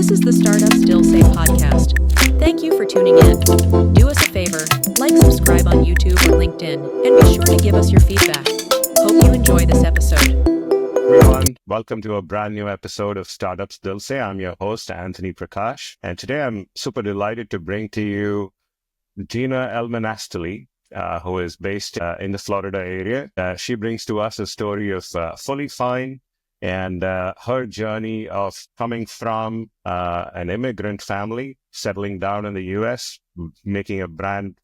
This is the Startup Still Say podcast. Thank you for tuning in. Do us a favor, like, subscribe on YouTube or LinkedIn, and be sure to give us your feedback. Hope you enjoy this episode. Everyone, welcome to a brand new episode of Startup Still Say. I'm your host, Anthony Prakash, and today I'm super delighted to bring to you Gina Elmanasterly, who is based in the Florida area. She brings to us a story of Fully Fine and her journey of coming from an immigrant family, settling down in the U.S., making a brand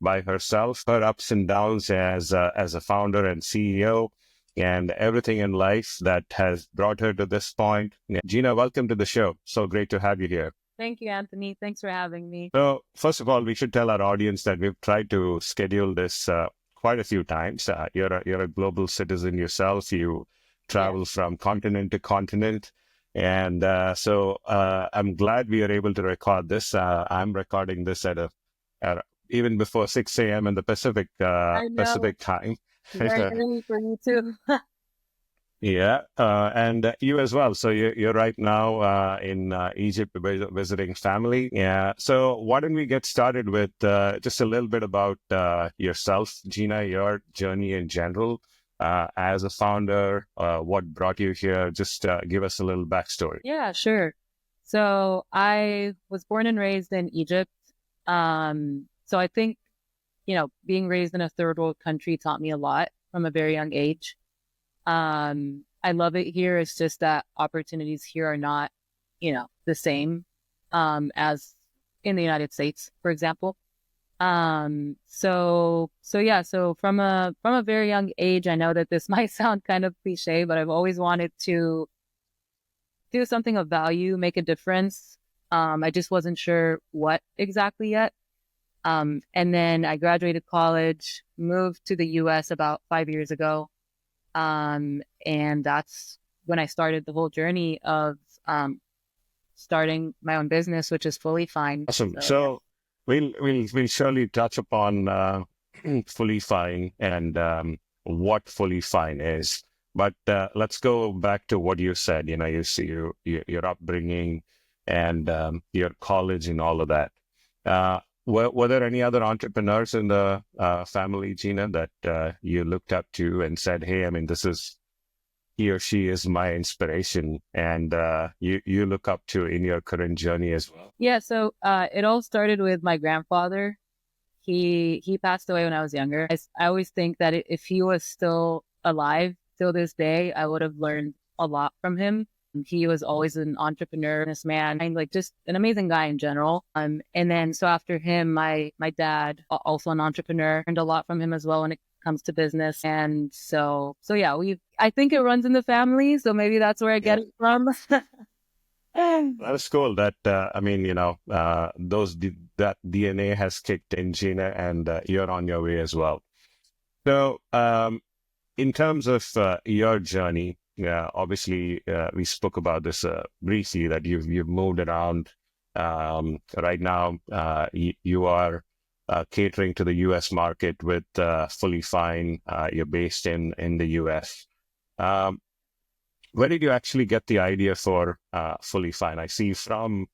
by herself, her ups and downs as a founder and CEO, and everything in life that has brought her to this point. Gina, welcome to the show. So great to have you here. Thank you, Anthony. Thanks for having me. So first of all, we should tell our audience that we've tried to schedule this quite a few times. You're a global citizen yourself. You travel from continent to continent. And so I'm glad we are able to record this. I'm recording this at even before 6 a.m. in the Pacific time. Very early for you too. Yeah, and you as well. So you're right now in Egypt visiting family. Yeah. So why don't we get started with just a little bit about yourself, Gina, your journey in general as a founder, what brought you here? Just give us a little backstory. Yeah, sure. So I was born and raised in Egypt. So I think, being raised in a third world country taught me a lot from a very young age. I love it here. It's just that opportunities here are not, the same as in the United States, for example. So from a very young age, I know that this might sound kind of cliche, but I've always wanted to do something of value, make a difference. I just wasn't sure what exactly yet. And then I graduated college, moved to the US about 5 years ago. And that's when I started the whole journey of starting my own business, which is Fully Fine. Awesome. So we'll surely touch upon Fully Fine and what Fully Fine is. But let's go back to what you said. You see your upbringing and your college and all of that. Were there any other entrepreneurs in the family, Gina, that you looked up to and said, hey, he or she is my inspiration, and you look up to in your current journey as well? Yeah, so it all started with my grandfather. He passed away when I was younger. I always think that if he was still alive till this day, I would have learned a lot from him. He was always an entrepreneur, businessman, and just an amazing guy in general. And then so after him, my dad, also an entrepreneur, learned a lot from him as well when it comes to business. And so yeah, I think it runs in the family. So maybe that's where I get it from. That's cool. That that DNA has kicked in, Gina, and you're on your way as well. So in terms of your journey. Yeah, obviously, we spoke about this briefly, that you've moved around. Right now, you are catering to the U.S. market with Fully Fine. You're based in the U.S. Where did you actually get the idea for Fully Fine? I see from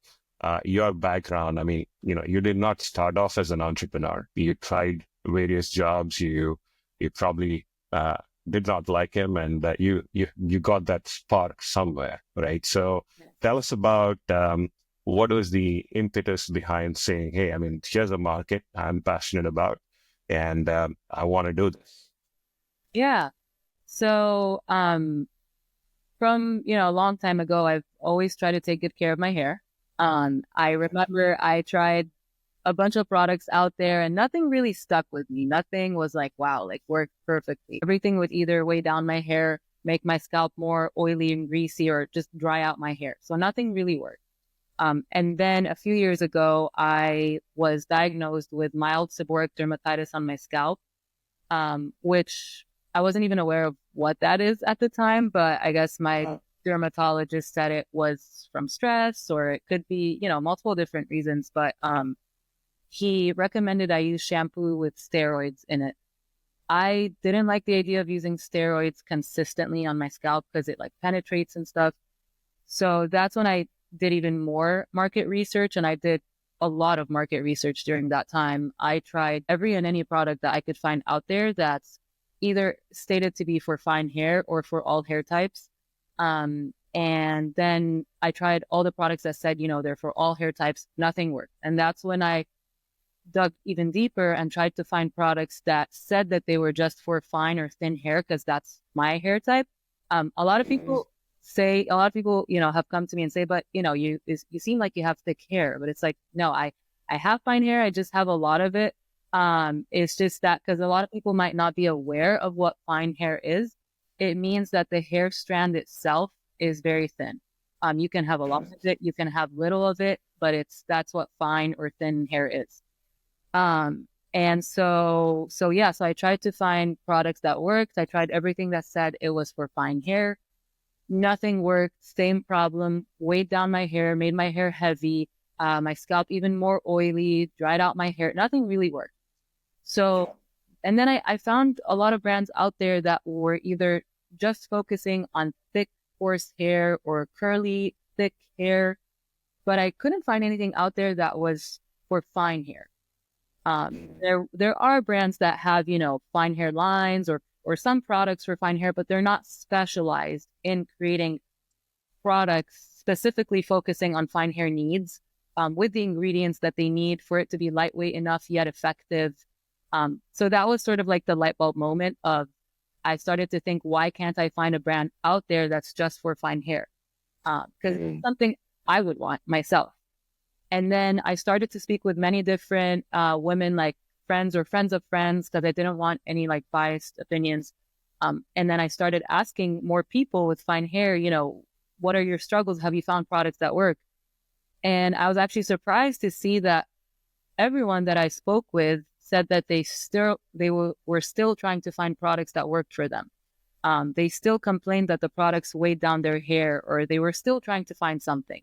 your background, you did not start off as an entrepreneur. You tried various jobs. You probably did not like him, and you got that spark somewhere, right? So tell us about what was the impetus behind saying, hey, here's a market I'm passionate about, and I want to do this. Yeah. So from, a long time ago, I've always tried to take good care of my hair. I remember I tried a bunch of products out there and nothing really stuck with me. Nothing was worked perfectly. Everything would either weigh down my hair, make my scalp more oily and greasy, or just dry out my hair. So nothing really worked. And then a few years ago, I was diagnosed with mild seborrheic dermatitis on my scalp, which I wasn't even aware of what that is at the time, but I guess my dermatologist said it was from stress, or it could be, multiple different reasons. But he recommended I use shampoo with steroids in it. I didn't like the idea of using steroids consistently on my scalp because it penetrates and stuff. So that's when I did even more market research, and I did a lot of market research during that time. I tried every and any product that I could find out there that's either stated to be for fine hair or for all hair types. And then I tried all the products that said, they're for all hair types. Nothing worked. And that's when I dug even deeper and tried to find products that said that they were just for fine or thin hair, because that's my hair type. A lot of people have come to me and say, but you seem like you have thick hair. But it's like, no, I have fine hair. I just have a lot of it. It's just that because a lot of people might not be aware of what fine hair is. It means that the hair strand itself is very thin. You can have a lot of it, you can have little of it, but that's what fine or thin hair is. And so I tried to find products that worked. I tried everything that said it was for fine hair. Nothing worked. Same problem. Weighed down my hair, made my hair heavy, my scalp even more oily, dried out my hair. Nothing really worked. So, and then I found a lot of brands out there that were either just focusing on thick, coarse hair or curly, thick hair, but I couldn't find anything out there that was for fine hair. There are brands that have, fine hair lines or some products for fine hair, but they're not specialized in creating products specifically focusing on fine hair needs, with the ingredients that they need for it to be lightweight enough yet effective. So that was sort of like the light bulb moment of, I started to think, why can't I find a brand out there that's just for fine hair? Because it's something I would want myself. And then I started to speak with many different women, like friends or friends of friends, because I didn't want any like biased opinions. And then I started asking more people with fine hair, what are your struggles? Have you found products that work? And I was actually surprised to see that everyone that I spoke with said that they were still trying to find products that worked for them. They still complained that the products weighed down their hair, or they were still trying to find something.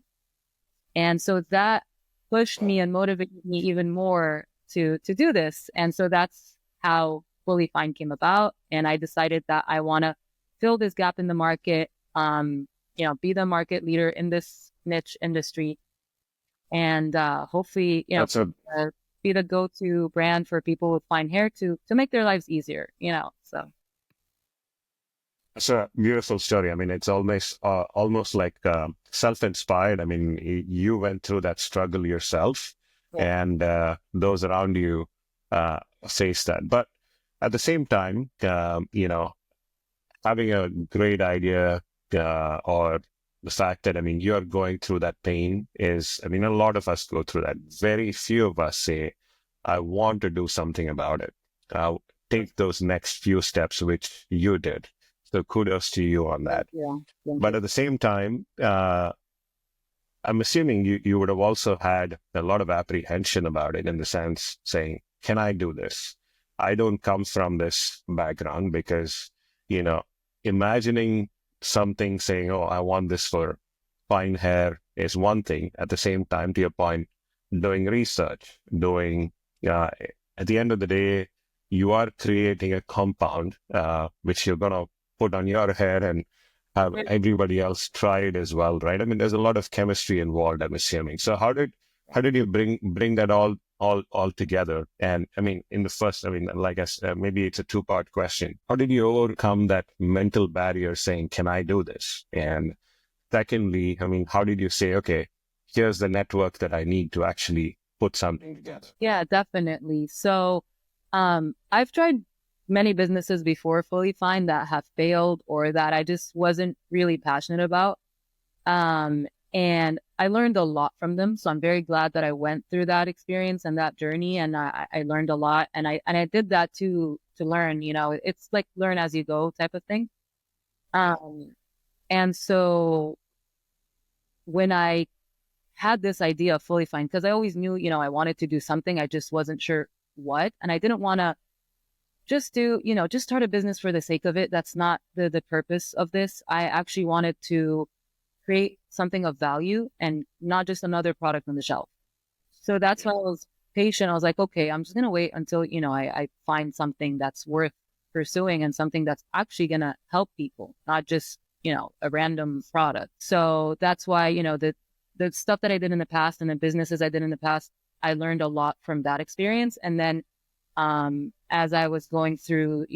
And so that pushed me and motivated me even more to do this. And so that's how Fully Fine came about. And I decided that I want to fill this gap in the market, be the market leader in this niche industry, and hopefully, be the go-to brand for people with fine hair to make their lives easier, so. It's a beautiful story. I mean, it's almost like self-inspired. I mean, you went through that struggle yourself, and those around you face that. But at the same time, having a great idea or the fact that, you're going through that pain is, a lot of us go through that. Very few of us say, I want to do something about it. Take those next few steps, which you did. So kudos to you on that. Yeah. But at the same time, I'm assuming you would have also had a lot of apprehension about it, in the sense saying, can I do this? I don't come from this background, because, imagining something saying, oh, I want this for fine hair is one thing. At the same time, to your point, doing research, at the end of the day, you are creating a compound, which you're going to put on your hair and have everybody else try it as well, right? There's a lot of chemistry involved, I'm assuming. So how did you bring that all together? And in the first, like I said, maybe it's a two-part question. How did you overcome that mental barrier saying, can I do this? And secondly, how did you say, okay, here's the network that I need to actually put something together? Yeah, definitely. So I've tried many businesses before Fully Fine that have failed, or that I just wasn't really passionate about. And I learned a lot from them. So I'm very glad that I went through that experience and that journey. And I learned a lot. And I did that to learn, it's like learn as you go type of thing. And so when I had this idea of Fully Fine, because I always knew, I wanted to do something, I just wasn't sure what. And I didn't want to just start a business for the sake of it. That's not the purpose of this. I actually wanted to create something of value and not just another product on the shelf. So that's why I was patient. I was like, okay, I'm just going to wait until, I find something that's worth pursuing and something that's actually going to help people, not just, a random product. So that's why, the stuff that I did in the past and the businesses I did in the past, I learned a lot from that experience. And then as I was going through,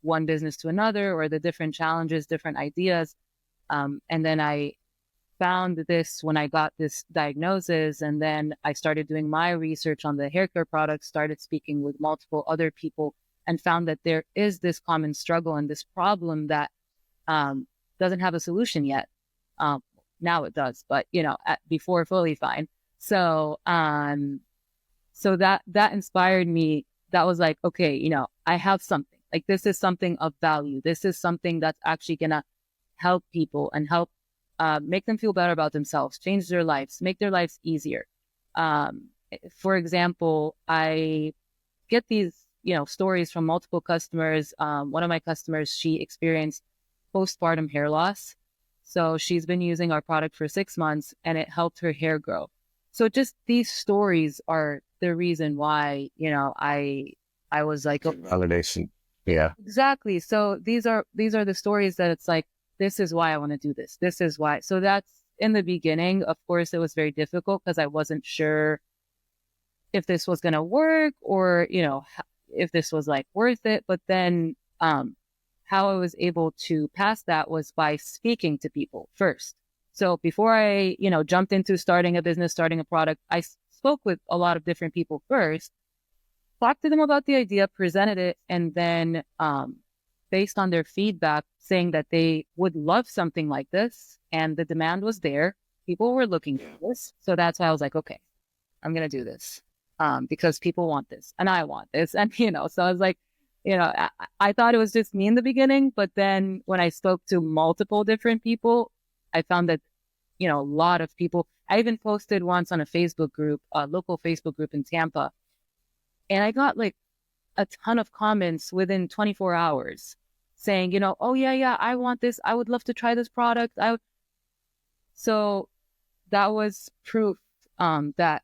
one business to another, or the different challenges, different ideas, and then I found this when I got this diagnosis, and then I started doing my research on the hair care products, started speaking with multiple other people, and found that there is this common struggle and this problem that doesn't have a solution yet. Now it does, but before Fully Fine. So so that inspired me. That was like, okay, I have something. Like, this is something of value. This is something that's actually gonna help people and help make them feel better about themselves, change their lives, make their lives easier. For example, I get these, stories from multiple customers. One of my customers, she experienced postpartum hair loss. So she's been using our product for 6 months and it helped her hair grow. So just these stories are the reason why, I was like, Validation. Yeah. exactly. So these are the stories that it's like, this is why I want to do this. This is why. So that's in the beginning. Of course, it was very difficult because I wasn't sure if this was going to work, or, if this was like worth it. But then how I was able to pass that was by speaking to people first. So before I, jumped into starting a business, starting a product, I spoke with a lot of different people first, talked to them about the idea, presented it, and then based on their feedback, saying that they would love something like this, and the demand was there. People were looking for this. So that's why I was like, okay, I'm going to do this because people want this and I want this. And, so I was like, I thought it was just me in the beginning, but then when I spoke to multiple different people, I found that, a lot of people, I even posted once on a Facebook group, a local Facebook group in Tampa, and I got like a ton of comments within 24 hours saying, oh yeah, I want this. I would love to try this product. So that was proof that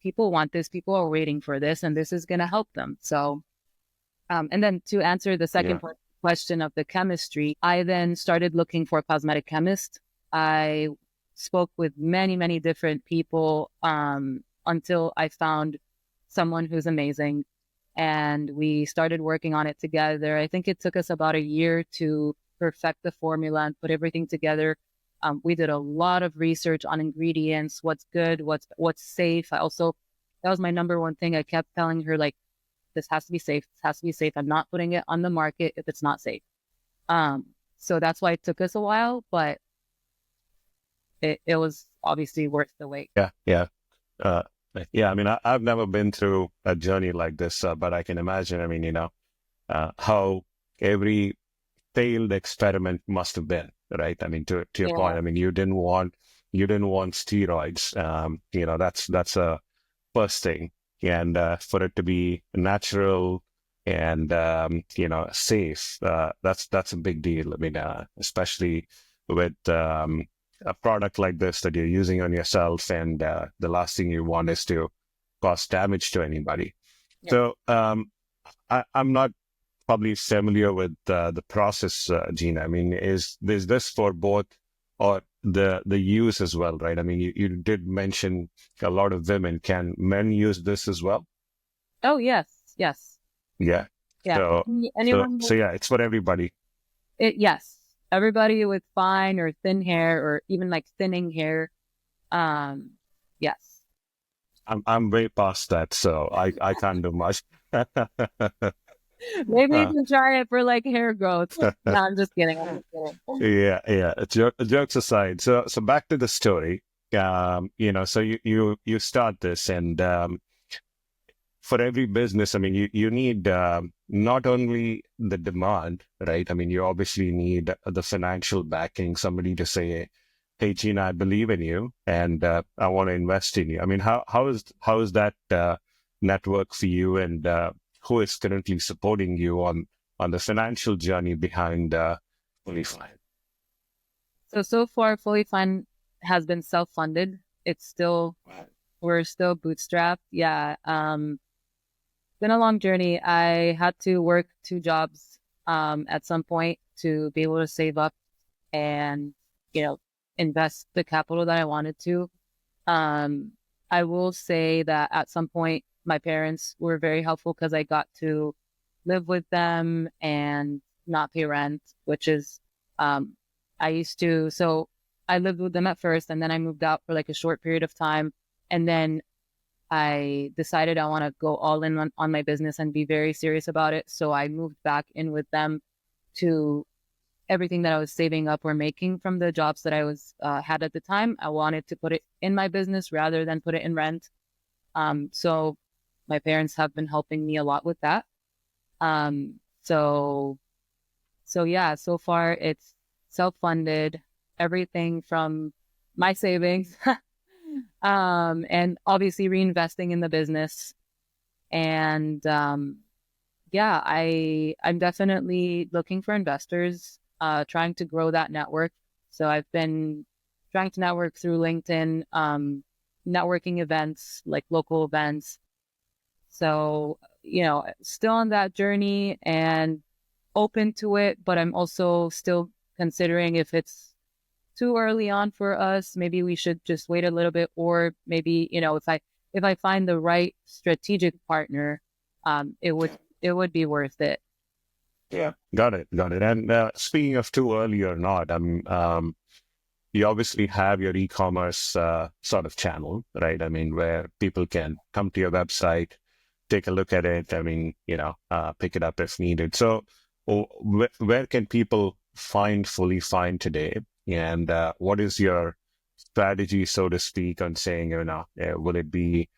people want this. People are waiting for this, and this is going to help them. So, and then to answer the second question of the chemistry, I then started looking for a cosmetic chemist. I spoke with many, many different people until I found someone who's amazing. And we started working on it together. I think it took us about a year to perfect the formula and put everything together. We did a lot of research on ingredients, what's good, what's safe. That was my number one thing. I kept telling her, like, this has to be safe. This has to be safe. I'm not putting it on the market if it's not safe. So that's why it took us a while, but it was obviously worth the wait. Yeah. I mean, I've never been through a journey like this, but I can imagine, I mean, how every failed experiment must have been, right? I mean, to your point, I mean, you didn't want steroids. That's a first thing. And for it to be natural and, safe, that's a big deal. I mean, especially with a product like this that you're using on yourself, and the last thing you want is to cause damage to anybody. Yeah. So I'm not probably familiar with the process, Gina. I mean, is this for both or the use as well, right? I mean, you did mention a lot of women. Can men use this as well? Oh, yes. Yeah. So, anyone so yeah, it's for everybody. Yes. Everybody with fine or thin hair, or even like thinning hair. Yes. I'm way past that, so I can't do much. Maybe you can try it for like hair growth. No, I'm just kidding. Yeah. Jokes aside, so back to the story. So you start this, and for every business, I mean, you need not only the demand, right? I mean, you obviously need the financial backing, somebody to say, hey, Gina, I believe in you, and I want to invest in you. I mean, how is that network for you, and who is currently supporting you on the financial journey behind Fully Fine? So far, Fully Fine has been self-funded. We're still bootstrapped. Yeah. Been a long journey. I had to work 2 jobs at some point to be able to save up and, invest the capital that I wanted to. I will say that at some point, my parents were very helpful because I got to live with them and not pay rent, which is, I used to, so I lived with them at first and then I moved out for like a short period of time. And then I decided I want to go all in on my business and be very serious about it. So I moved back in with them to everything that I was saving up or making from the jobs that I was had at the time. I wanted to put it in my business rather than put it in rent. So my parents have been helping me a lot with that. Um, so so yeah, so far it's self-funded, everything from my savings, and obviously reinvesting in the business. And yeah, I'm definitely looking for investors, trying to grow that network. So I've been trying to network through LinkedIn, networking events, like local events. So, still on that journey and open to it, but I'm also still considering if it's too early on for us, maybe we should just wait a little bit, or maybe, if I find the right strategic partner, it would be worth it. Yeah. Got it. Got it. And speaking of too early or not, you obviously have your e-commerce sort of channel, right? I mean, where people can come to your website, take a look at it. I mean, pick it up if needed. So, where can people find Fully Fine today? And what is your strategy, so to speak, on saying, will it be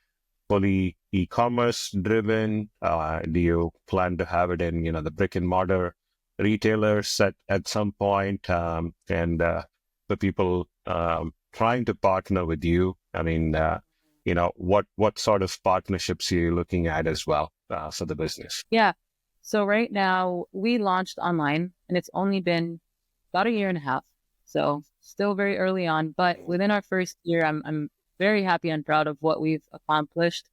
fully e-commerce driven? Do you plan to have it in, the brick and mortar retailers at some point? And the people trying to partner with you, I mean, what sort of partnerships are you looking at as well for the business? Yeah. So right now we launched online and it's only been about a year and a half. So still very early on, but within our first year, I'm very happy and proud of what we've accomplished.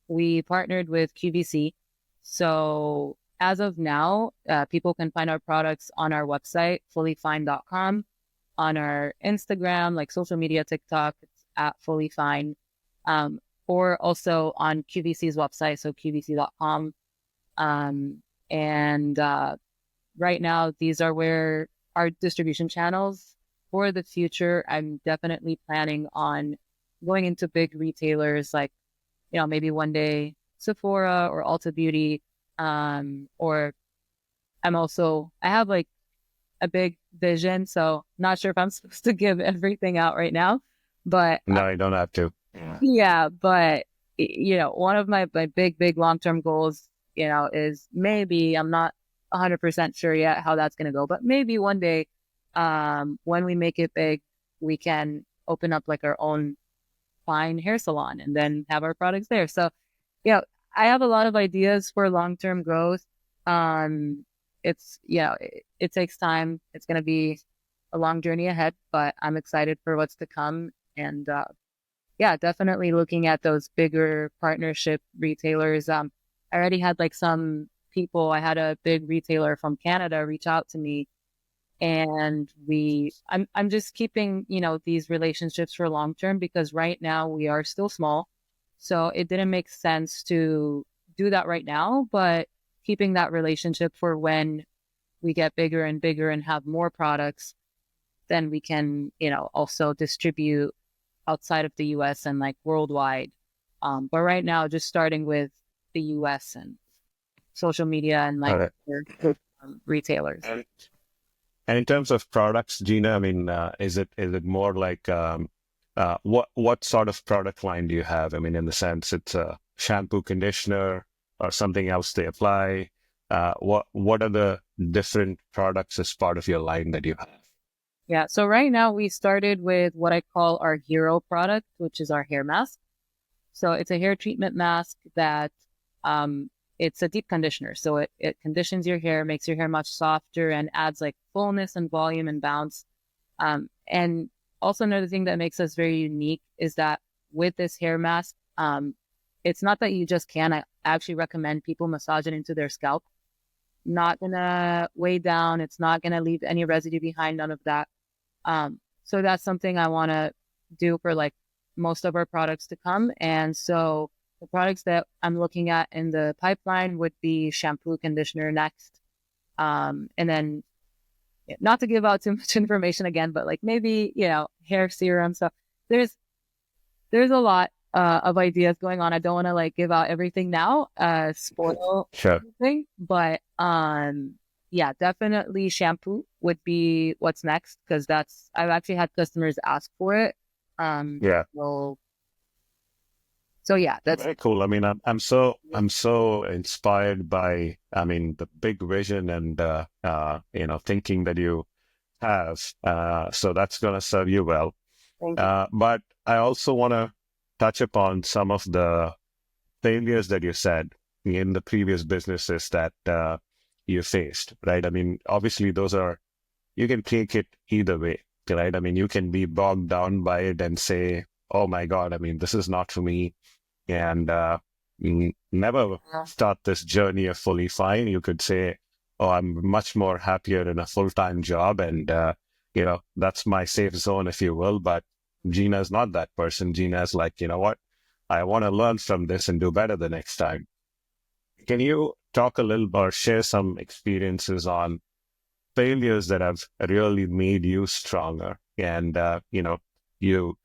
We partnered with QVC. So as of now, people can find our products on our website, fullyfine.com, on our Instagram, like social media, TikTok, it's at fullyfine, or also on QVC's website, so qvc.com. And right now, these are where our distribution channels. For the future, I'm definitely planning on going into big retailers like, maybe one day Sephora or Ulta Beauty, or I have like a big vision, so not sure if I'm supposed to give everything out right now, but No, you don't have to. yeah, but one of my big long-term goals, is maybe, I'm not 100% sure yet how that's going to go, but maybe one day, when we make it big, we can open up like our own fine hair salon and then have our products there. So, I have a lot of ideas for long-term growth. It's, it takes time. It's going to be a long journey ahead, but I'm excited for what's to come. And, yeah, definitely looking at those bigger partnership retailers. I already had like some people, I had a big retailer from Canada reach out to me, and I'm just keeping, these relationships for long term, because right now we are still small. So it didn't make sense to do that right now, but keeping that relationship for when we get bigger and bigger and have more products, then we can, also distribute outside of the US and like worldwide. But right now, just starting with the US and social media and like retailers. And in terms of products, Gina, I mean, is it more like what sort of product line do you have? I mean, in the sense it's a shampoo, conditioner, or something else they apply. What are the different products as part of your line that you have? Yeah. So right now we started with what I call our hero product, which is our hair mask. So it's a hair treatment mask that it's a deep conditioner. So it conditions your hair, makes your hair much softer, and adds like fullness and volume and bounce. And also another thing that makes us very unique is that with this hair mask, it's not that you just can. I actually recommend people massage it into their scalp. Not gonna weigh down. It's not gonna leave any residue behind. None of that. So that's something I want to do for like most of our products to come. And so the products that I'm looking at in the pipeline would be shampoo, conditioner next. And then not to give out too much information again, but like maybe, hair serum stuff. There's a lot of ideas going on. I don't want to like give out everything now, spoil Sure. everything, but yeah, definitely shampoo would be what's next, because I've actually had customers ask for it. Yeah. So yeah, that's Very cool. I mean, I'm so inspired by, I mean, the big vision and thinking that you have. So that's going to serve you well. thank you. But I also want to touch upon some of the failures that you said in the previous businesses that you faced, right? I mean, obviously you can take it either way, right? I mean, you can be bogged down by it and say, oh my God, I mean, this is not for me. And never start this journey of Fully Fine. You could say, oh, I'm much more happier in a full-time job. And, that's my safe zone, if you will. But Gina's not that person. Gina's like, you know what? I want to learn from this and do better the next time. Can you talk a little or share some experiences on failures that have really made you stronger? And, you,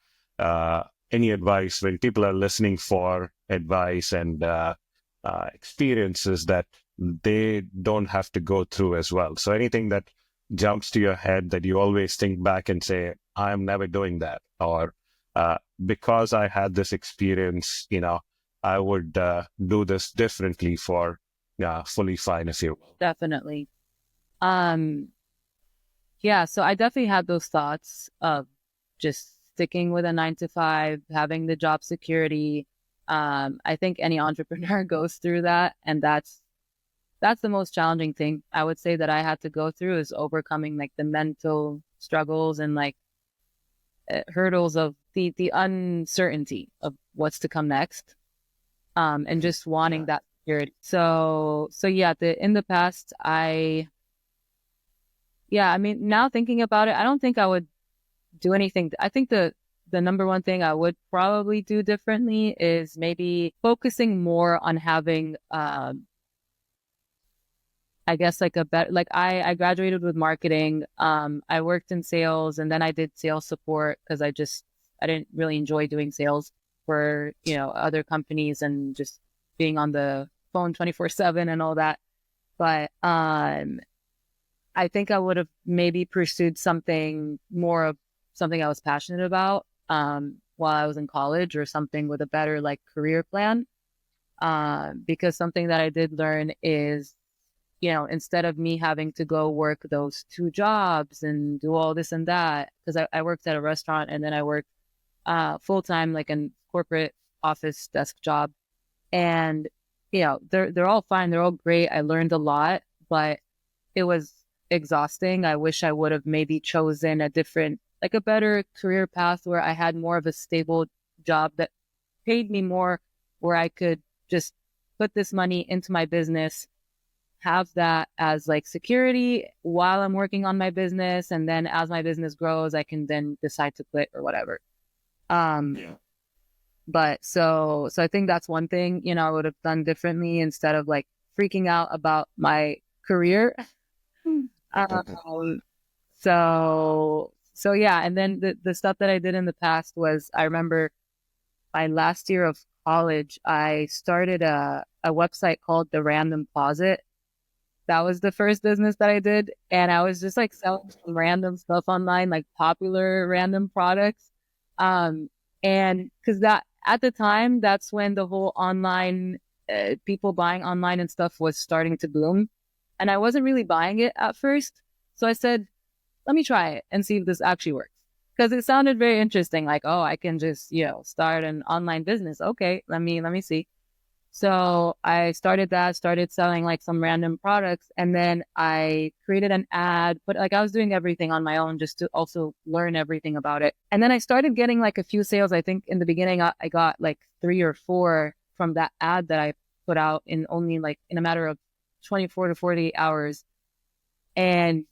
any advice when people are listening for advice and experiences that they don't have to go through as well? So anything that jumps to your head that you always think back and say, I'm never doing that, or because I had this experience, I would do this differently for Fully Fine, if you will. Definitely. Yeah, so I definitely had those thoughts of just sticking with a 9 to 5, having the job security. I think any entrepreneur goes through that, and that's the most challenging thing I would say that I had to go through, is overcoming like the mental struggles and like hurdles of the uncertainty of what's to come next, and just wanting that security. So yeah, in the past, I mean, now thinking about it, I don't think I would do anything. I think the number one thing I would probably do differently is maybe focusing more on having, I guess like a better, like I graduated with marketing. I worked in sales, and then I did sales support because I didn't really enjoy doing sales for, other companies and just being on the phone 24/7 and all that. But, I think I would have maybe pursued something more of something I was passionate about, while I was in college, or something with a better like career plan. Because something that I did learn is, instead of me having to go work those 2 jobs and do all this and that, because I worked at a restaurant, and then I worked full-time, like in corporate office desk job. And, they're all fine. They're all great. I learned a lot, but it was exhausting. I wish I would have maybe chosen a better career path where I had more of a stable job that paid me more, where I could just put this money into my business, have that as like security while I'm working on my business. And then as my business grows, I can then decide to quit or whatever. But so I think that's one thing, I would have done differently, instead of like freaking out about my career. So yeah. And then the stuff that I did in the past was, I remember my last year of college, I started a website called The Random Closet. That was the first business that I did. And I was just like selling some random stuff online, like popular random products. And because that at the time, that's when the whole online, people buying online and stuff was starting to boom. And I wasn't really buying it at first. So I said, let me try it and see if this actually works. Because it sounded very interesting. Like, oh, I can just, start an online business. Okay, let me see. So I started selling like some random products. And then I created an ad, but like I was doing everything on my own just to also learn everything about it. And then I started getting like a few sales. I think in the beginning, I got like 3 or 4 from that ad that I put out in only like in a matter of 24 to 48 hours. And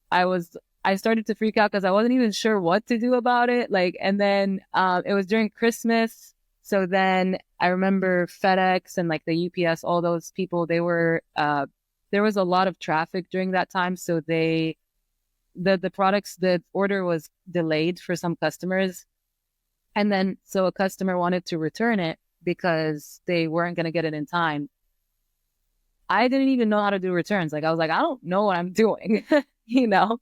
I was I started to freak out because I wasn't even sure what to do about it. Like, and then it was during Christmas. So then I remember FedEx and like the UPS, all those people, they were, there was a lot of traffic during that time. So the products, the order was delayed for some customers. And then, so a customer wanted to return it because they weren't going to get it in time. I didn't even know how to do returns. Like, I was like, I don't know what I'm doing, you know?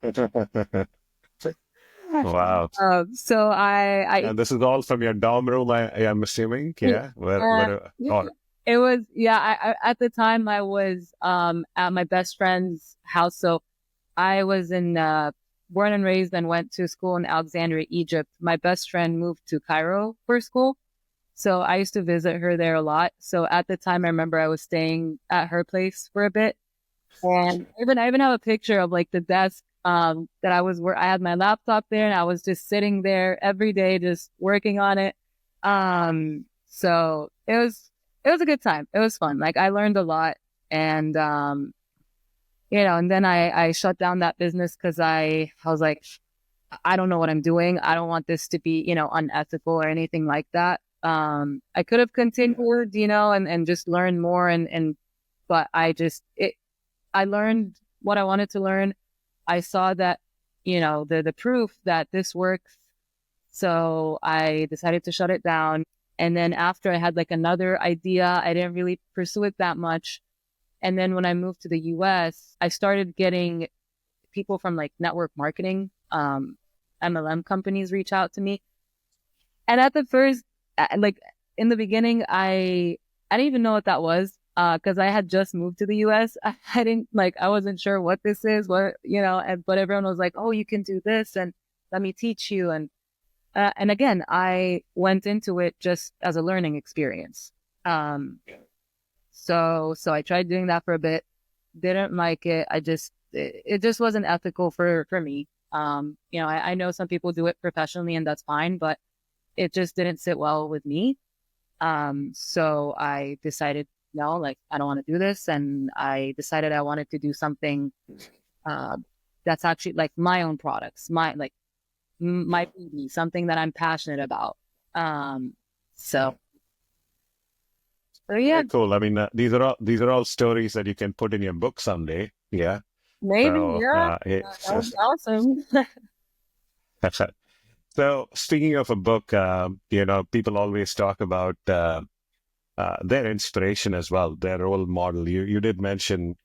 Wow. So And this is all from your dorm room, I'm assuming. Yeah. It was, at the time I was, at my best friend's house. So I was born and raised and went to school in Alexandria, Egypt. My best friend moved to Cairo for school. So I used to visit her there a lot. So at the time, I remember I was staying at her place for a bit. And I even have a picture of like the desk that I had my laptop there and I was just sitting there every day, just working on it. So it was a good time. It was fun. Like I learned a lot and, and then I shut down that business because I was like, I don't know what I'm doing. I don't want this to be, unethical or anything like that. I could have continued, and just learned more but I learned what I wanted to learn. I saw that, the proof that this works. So I decided to shut it down. And then after I had like another idea, I didn't really pursue it that much. And then when I moved to the US, I started getting people from like network marketing, MLM companies reach out to me. And at the first, like in the beginning, I didn't even know what that was. Cause I had just moved to the US. I wasn't sure what this is, but everyone was like, oh, you can do this and let me teach you. And again, I went into it just as a learning experience. So I tried doing that for a bit, didn't like it. It just wasn't ethical for me. I know some people do it professionally and that's fine, but it just didn't sit well with me. So I decided, no, like, I don't want to do this. And I decided I wanted to do something, that's actually like my own products, my baby, something that I'm passionate about. So yeah. Very cool. I mean, these are all stories that you can put in your book someday. Yeah. Maybe, So, yeah. That was awesome. So speaking of a book, people always talk about their inspiration as well, their role model. You did mention,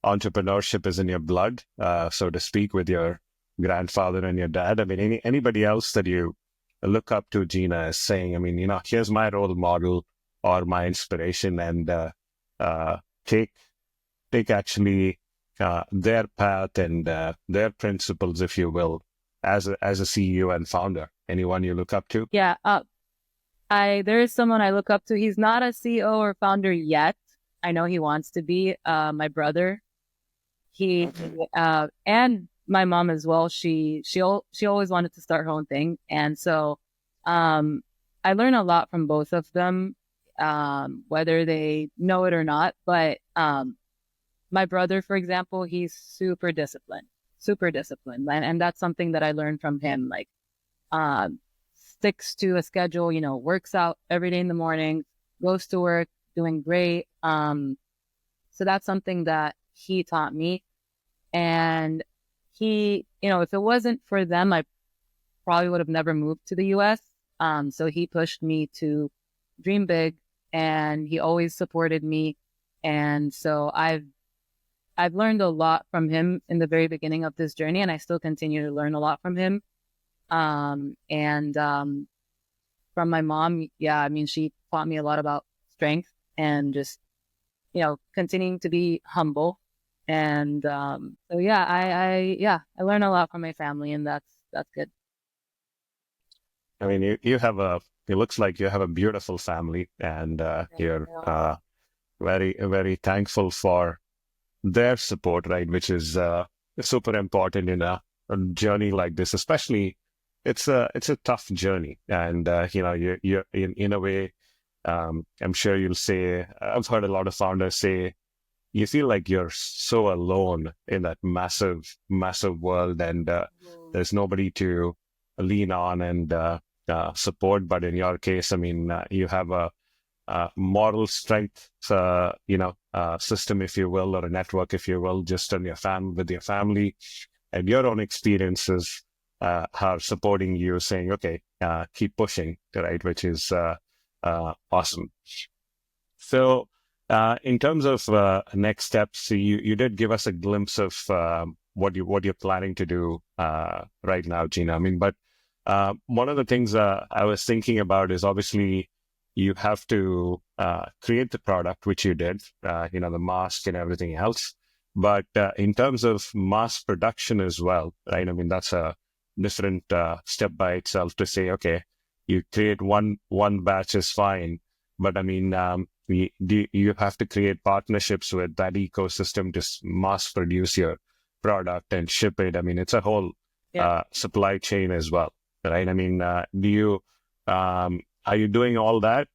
entrepreneurship is in your blood, so to speak, with your grandfather and your dad. I mean, anybody else that you look up to, Gina, as saying, I mean, here's my role model or my inspiration, and take actually their path and their principles, if you will, as a CEO and founder. Anyone you look up to? Yeah. There is someone I look up to. He's not a CEO or founder yet. I know he wants to be. My brother, and my mom as well. She always wanted to start her own thing, and so, I learn a lot from both of them, whether they know it or not. But my brother, for example, he's super disciplined, and that's something that I learned from him. Like, sticks to a schedule, works out every day in the morning, goes to work, doing great. So that's something that he taught me. And he, if it wasn't for them, I probably would have never moved to the US. So he pushed me to dream big and he always supported me. And so I've learned a lot from him in the very beginning of this journey, and I still continue to learn a lot from him. And from my mom, yeah, I mean, she taught me a lot about strength and just, continuing to be humble. And so yeah, I learn a lot from my family, and that's good. I mean, it looks like you have a beautiful family, and you're very, very thankful for their support, right? Which is super important in a journey like this, especially. It's a tough journey, and you're in a way. I'm sure you'll say, I've heard a lot of founders say, you feel like you're so alone in that massive, massive world, and there's nobody to lean on and support. But in your case, I mean, you have a moral strength, system, if you will, or a network, if you will, just on with your family, and your own experiences are supporting you, saying, okay, keep pushing, right? Which is awesome. So, in terms of next steps, you did give us a glimpse of what you're planning to do right now, Gina. I mean, but one of the things I was thinking about is obviously you have to create the product, which you did, the mask and everything else. But in terms of mass production as well, right? I mean, that's a different step by itself to say, okay, you create one batch is fine, but I mean, you have to create partnerships with that ecosystem to mass produce your product and ship it. I mean, it's a whole supply chain as well, right? I mean, are you doing all that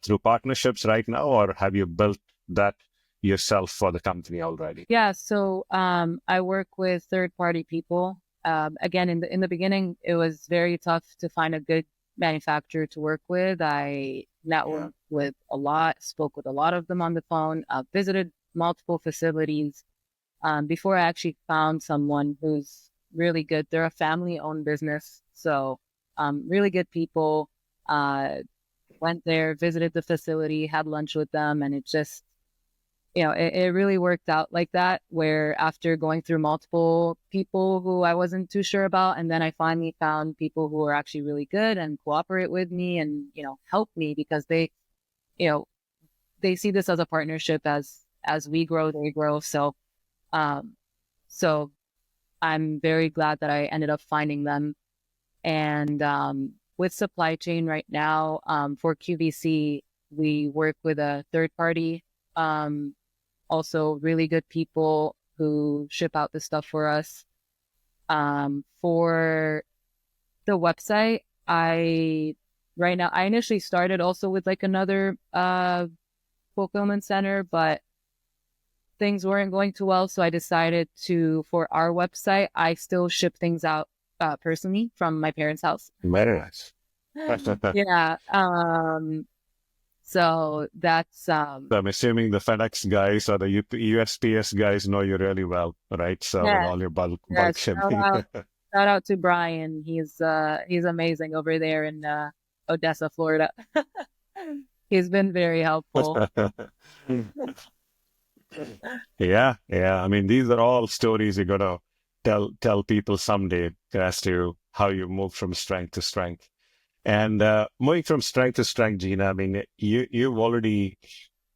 through partnerships right now, or have you built that yourself for the company already? Yeah, so I work with third-party people. Again, in the beginning, it was very tough to find a good manufacturer to work with. I networked with a lot, spoke with a lot of them on the phone, visited multiple facilities before I actually found someone who's really good. They're a family-owned business, so really good people. Went there, visited the facility, had lunch with them, and it just, it really worked out like that, where after going through multiple people who I wasn't too sure about, and then I finally found people who are actually really good and cooperate with me and, help me, because they see this as a partnership. As we grow, they grow. So I'm very glad that I ended up finding them. And with supply chain right now, for QVC, we work with a third party, also really good people who ship out the stuff for us. For the website, I initially started also with like another fulfillment center, but things weren't going too well. So I decided for our website, I still ship things out personally from my parents' house. Very nice. Yeah. So that's So I'm assuming the FedEx guys or the USPS guys know you really well, right? So with all your bulk shipping. Shout out to Brian. He's amazing over there in Odessa, Florida. He's been very helpful. Yeah. I mean, these are all stories you're gonna tell people someday as to how you move from strength to strength. And moving from strength to strength, Gina, I mean, you've already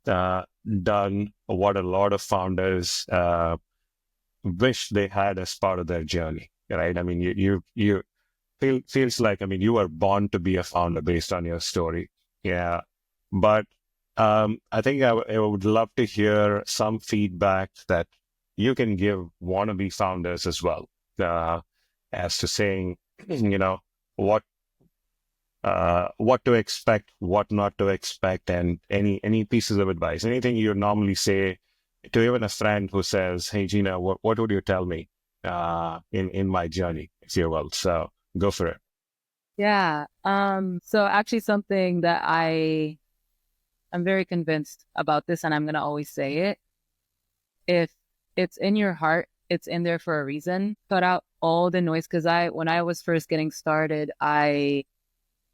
done what a lot of founders wish they had as part of their journey, right? I mean, you feels like, I mean, you were born to be a founder based on your story. Yeah. But I think I would love to hear some feedback that you can give wannabe founders as well, as to saying, what to expect, what not to expect, and any pieces of advice, anything you normally say to even a friend who says, "Hey, Gina, what would you tell me in my journey, if you will?" So go for it. Yeah. So actually, something that I'm very convinced about this, and I'm gonna always say it. If it's in your heart, it's in there for a reason. Cut out all the noise, because when I was first getting started, and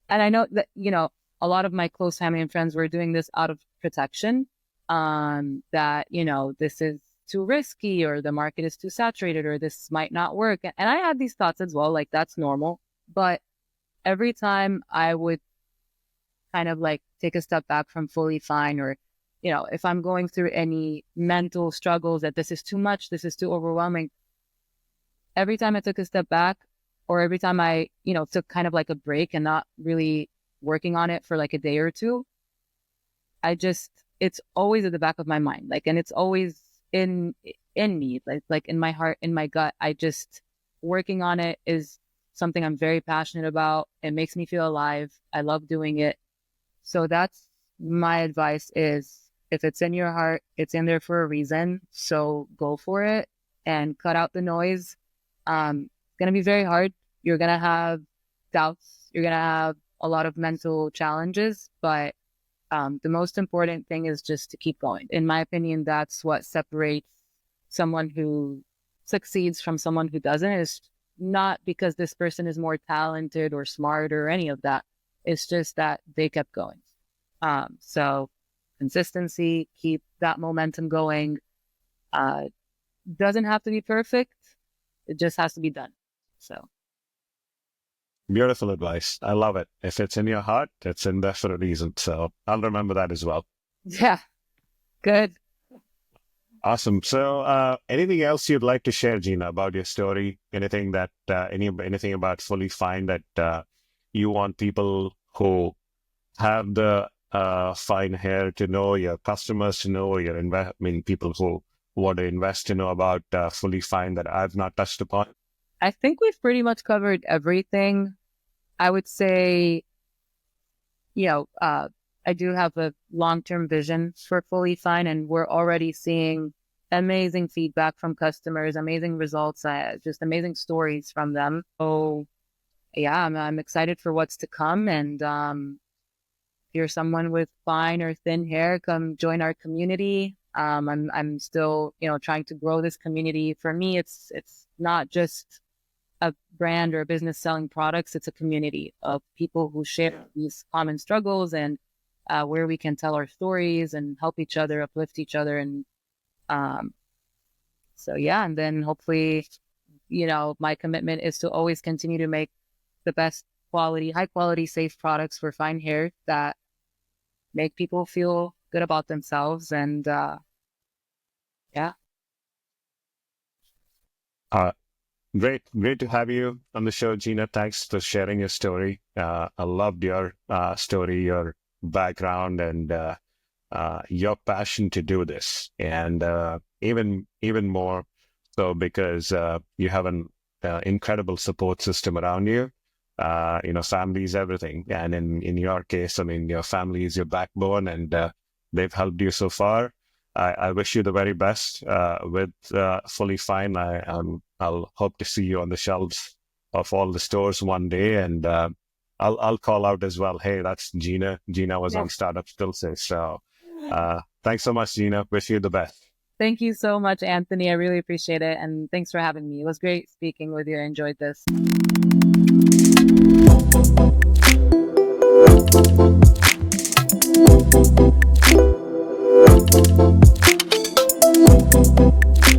I know that, a lot of my close family and friends were doing this out of protection, that, this is too risky, or the market is too saturated, or this might not work. And I had these thoughts as well, like that's normal. But every time I would kind of like take a step back from Fully Fine, or, if I'm going through any mental struggles that this is too much, this is too overwhelming, every time I took a step back, or every time I, took kind of like a break and not really working on it for like a day or two, it's always at the back of my mind. Like, and it's always in me, like in my heart, in my gut. Working on it is something I'm very passionate about. It makes me feel alive. I love doing it. So that's my advice, is If it's in your heart, it's in there for a reason. So go for it and cut out the noise. It's going to be very hard. You're going to have doubts. You're going to have a lot of mental challenges, but the most important thing is just to keep going. In my opinion, that's what separates someone who succeeds from someone who doesn't. Is not because this person is more talented or smart or any of that. It's just that they kept going. So consistency, keep that momentum going. Doesn't have to be perfect. It just has to be done. So Beautiful advice. I love it. If it's in your heart, it's in there for a reason. So I'll remember that as well. yeah, good. Awesome. So, anything else you'd like to share, Gina, about your story? Anything that anything about Fully Fine that you want people who have the fine hair to know, your customers to know, people who want to invest to know about Fully Fine that I've not touched upon? I think we've pretty much covered everything. I would say, I do have a long-term vision for Fully Fine, and we're already seeing amazing feedback from customers, amazing results, just amazing stories from them. So, yeah, I'm excited for what's to come. And if you're someone with fine or thin hair, come join our community. I'm still, trying to grow this community. For me, it's not just a brand or a business selling products. It's a community of people who share these common struggles and where we can tell our stories and help each other, uplift each other. And so, yeah, and then hopefully, my commitment is to always continue to make the best quality, high quality, safe products for fine hair that make people feel good about themselves. And yeah. Great to have you on the show, Gina. Thanks for sharing your story. I loved your story, your background, and your passion to do this, and even more so because you have an incredible support system around you. Family is everything, and in your case, I mean, your family is your backbone, and they've helped you so far. I wish you the very best with Fully Fine. I'll hope to see you on the shelves of all the stores one day, and I'll call out as well. Hey, that's Gina. Gina was on Startup Still Says. So thanks so much, Gina. Wish you the best. Thank you so much, Anthony. I really appreciate it. And thanks for having me. It was great speaking with you. I enjoyed this.